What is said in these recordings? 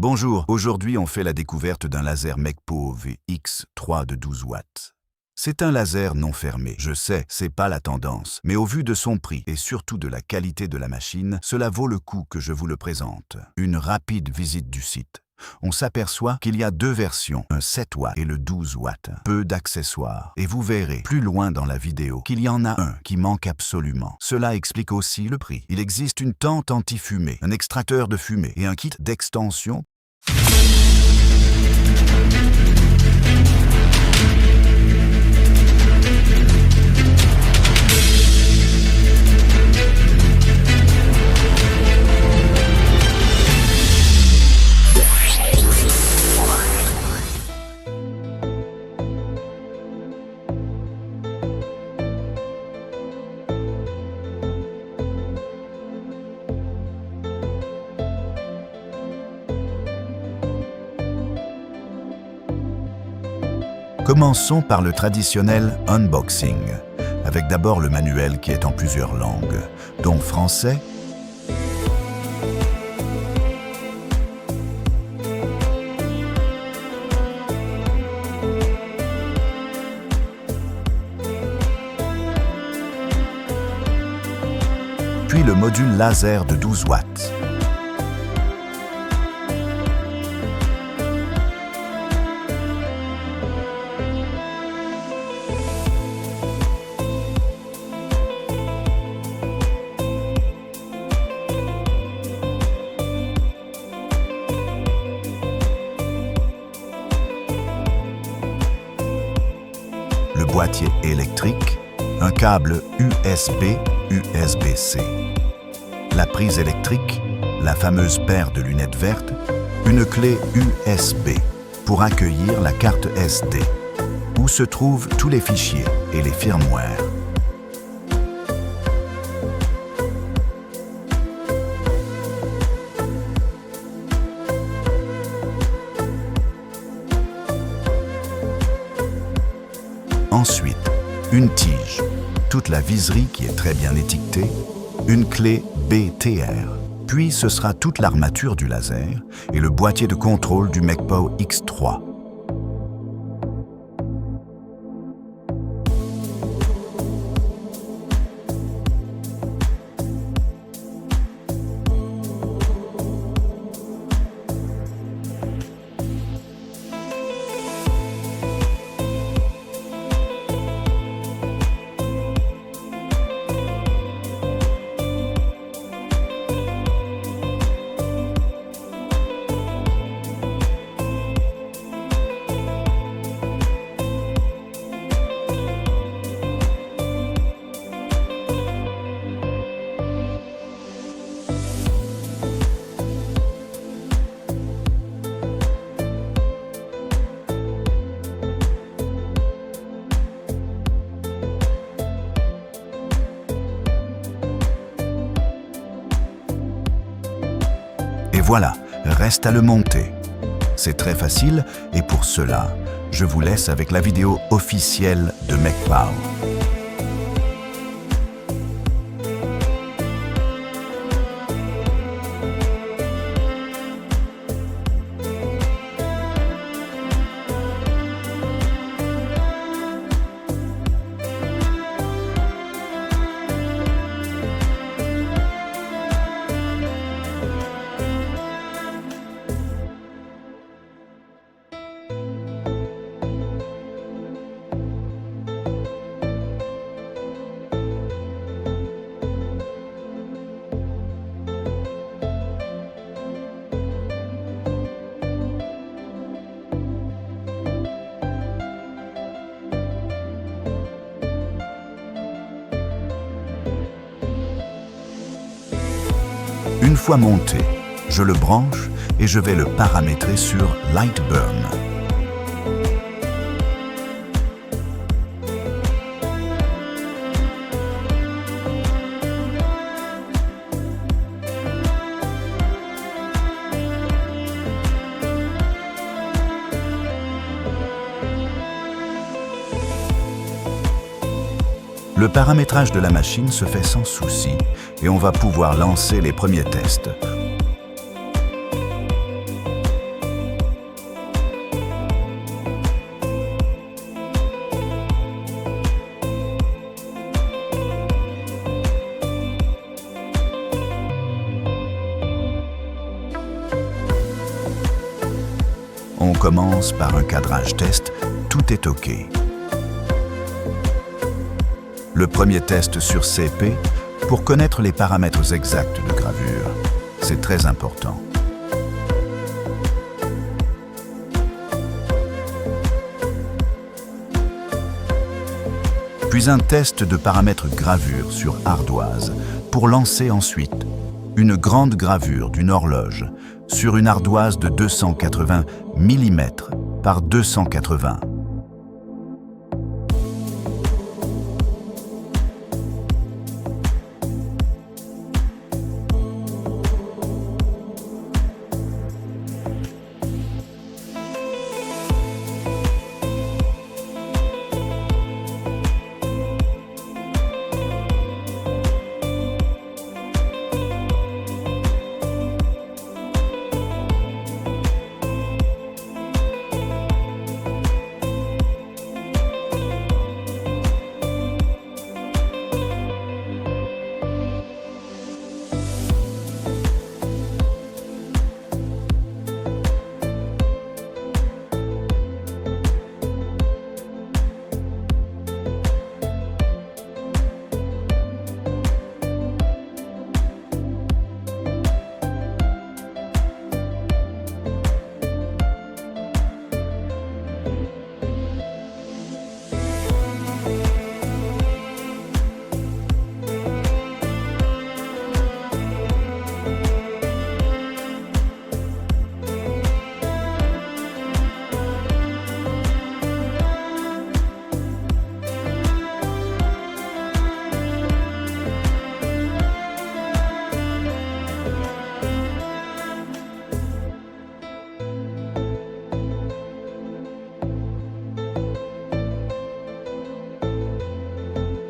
Bonjour, aujourd'hui on fait la découverte d'un laser MECPO VX3 de 12 watts. C'est un laser non fermé, je sais, c'est pas la tendance, mais au vu de son prix et surtout de la qualité de la machine, cela vaut le coup que je vous le présente. Une rapide visite du site. On s'aperçoit qu'il y a deux versions, un 7 watts et le 12 watts. Peu d'accessoires. Et vous verrez plus loin dans la vidéo qu'il y en a un qui manque absolument. Cela explique aussi le prix. Il existe une tente anti-fumée, un extracteur de fumée et un kit d'extension. Commençons par le traditionnel unboxing, avec d'abord le manuel qui est en plusieurs langues, dont français, puis le module laser de 12 watts. Le boîtier électrique, un câble USB/USB-C, la prise électrique, la fameuse paire de lunettes vertes, une clé USB pour accueillir la carte SD, où se trouvent tous les fichiers et les firmware. Ensuite, une tige, toute la viserie qui est très bien étiquetée, une clé BTR, puis ce sera toute l'armature du laser et le boîtier de contrôle du MECPO X3. Et voilà, reste à le monter. C'est très facile et pour cela, je vous laisse avec la vidéo officielle de MECPO. Une fois monté, je le branche et je vais le paramétrer sur Lightburn. Le paramétrage de la machine se fait sans souci et on va pouvoir lancer les premiers tests. On commence par un cadrage test, tout est OK. Le premier test sur CP pour connaître les paramètres exacts de gravure. C'est très important. Puis un test de paramètres gravure sur ardoise pour lancer ensuite une grande gravure d'une horloge sur une ardoise de 280 mm par 280.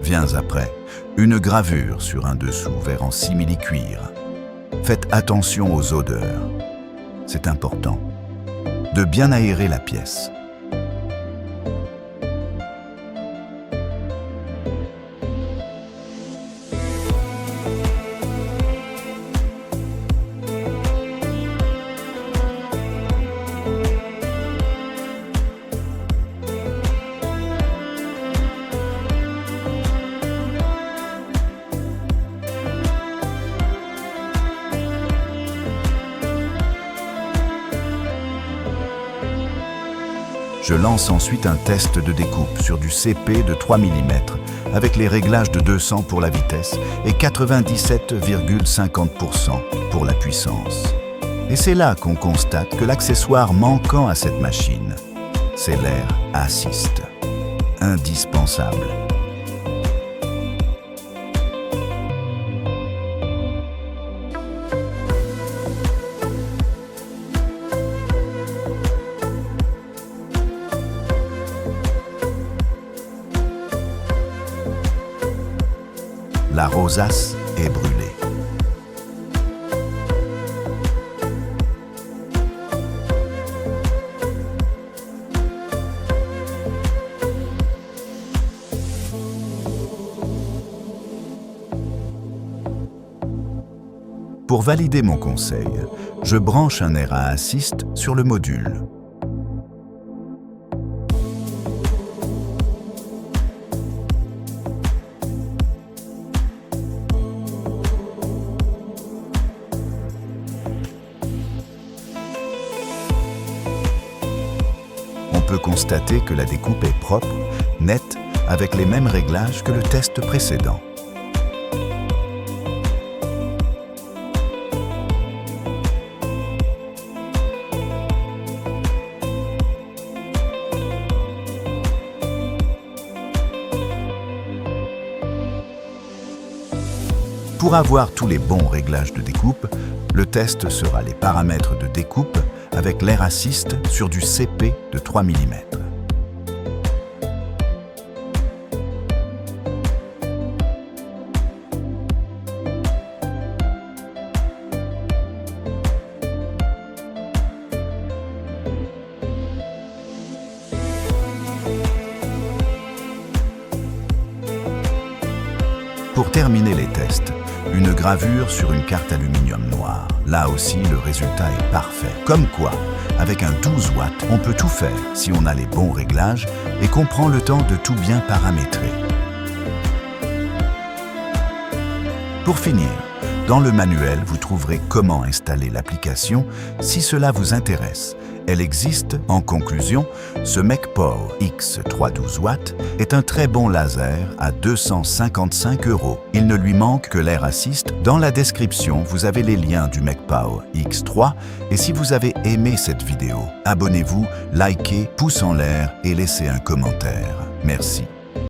Vient après une gravure sur un dessous vert en simili-cuir. Faites attention aux odeurs. C'est important de bien aérer la pièce. Je lance ensuite un test de découpe sur du CP de 3 mm avec les réglages de 200 pour la vitesse et 97,50% pour la puissance. Et c'est là qu'on constate que l'accessoire manquant à cette machine, c'est l'air assist. Indispensable. La rosace est brûlée. Pour valider mon conseil, je branche un air à assist sur le module. On peut constater que la découpe est propre, nette, avec les mêmes réglages que le test précédent. Pour avoir tous les bons réglages de découpe, le test sera les paramètres de découpe avec l'air assist sur du CP de 3 mm. Pour terminer les tests, Une gravure sur une carte aluminium noire. Là aussi, le résultat est parfait. Comme quoi, avec un 12 watts, on peut tout faire si on a les bons réglages et qu'on prend le temps de tout bien paramétrer. Pour finir, dans le manuel, vous trouverez comment installer l'application si cela vous intéresse. Elle existe. En conclusion, ce MechPow X3 12 watts est un très bon laser à 255 €. Il ne lui manque que l'Air Assist. Dans la description, vous avez les liens du MechPow X3 et si vous avez aimé cette vidéo, abonnez-vous, likez, pouce en l'air et laissez un commentaire. Merci.